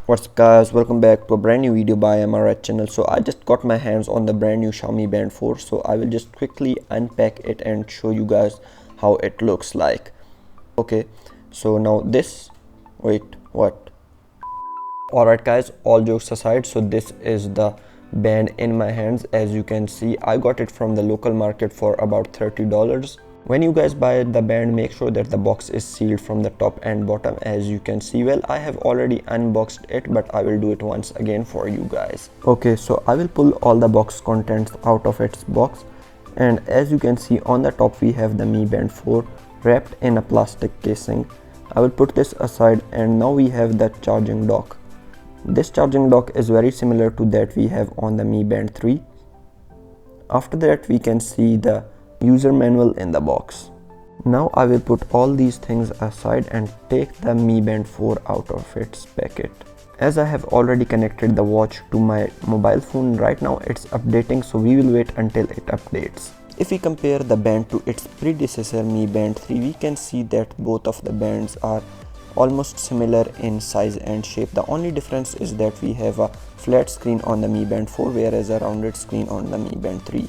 What's up guys, welcome back to a brand new video by M.R.H channel. So I just got my hands on the brand new Xiaomi Band 4, so I will just quickly unpack it and show you guys how it looks like. Okay, so now what? Alright guys, all jokes aside, so this is the band in my hands. As you can see, I got it from the local market for about $30. When you guys buy the band, make sure that the box is sealed from the top and bottom. As you can see, well, I have already unboxed it, but I will do it once again for you guys. Okay, so I will pull all the box contents out of its box, and as you can see on the top we have the Mi Band 4 wrapped in a plastic casing. I will put this aside, and now we have the charging dock. This charging dock is very similar to that we have on the Mi Band 3. After that we can see the user manual in the box. Now I will put all these things aside and take the Mi Band 4 out of its packet. As I have already connected the watch to my mobile phone, right now it's updating, so we will wait until it updates. If we compare the band to its predecessor Mi Band 3, we can see that both of the bands are almost similar in size and shape. The only difference is that we have a flat screen on the Mi Band 4, whereas a rounded screen on the Mi Band 3.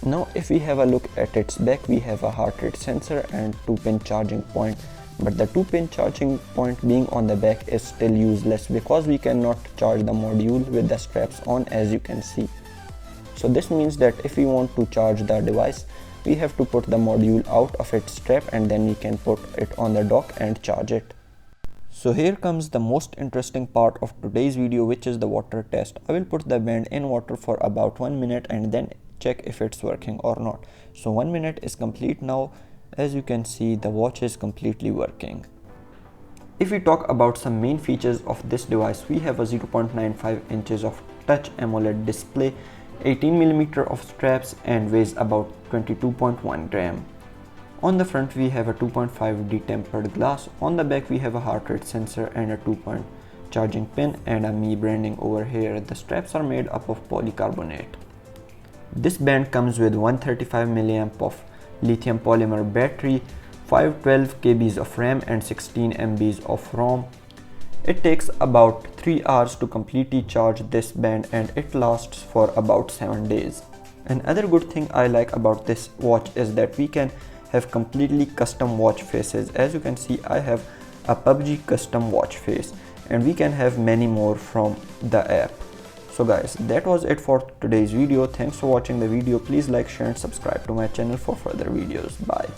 Now if we have a look at its back, we have a heart rate sensor and 2-pin charging point, but the 2-pin charging point being on the back is still useless because we cannot charge the module with the straps on, as you can see. So this means that if we want to charge the device, we have to put the module out of its strap and then we can put it on the dock and charge it. So here comes the most interesting part of today's video, which is the water test. I will put the band in water for about 1 minute and then check if it's working or not. So 1 minute is complete now. As you can see, the watch is completely working. If we talk about some main features of this device, we have a 0.95 inches of touch AMOLED display, 18mm of straps, and weighs about 22.1 gram. On the front we have a 2.5D tempered glass. On the back we have a heart rate sensor and a 2-point charging pin and a Mi branding over here. The straps are made up of polycarbonate. This band comes with 135 mAh of lithium polymer battery, 512 KB of RAM and 16 MB of ROM. It takes about 3 hours to completely charge this band and it lasts for about 7 days. Another good thing I like about this watch is that we can have completely custom watch faces. As you can see, I have a PUBG custom watch face and we can have many more from the app. So guys, that was it for today's video. Thanks for watching the video. Please like, share and subscribe to my channel for further videos. Bye.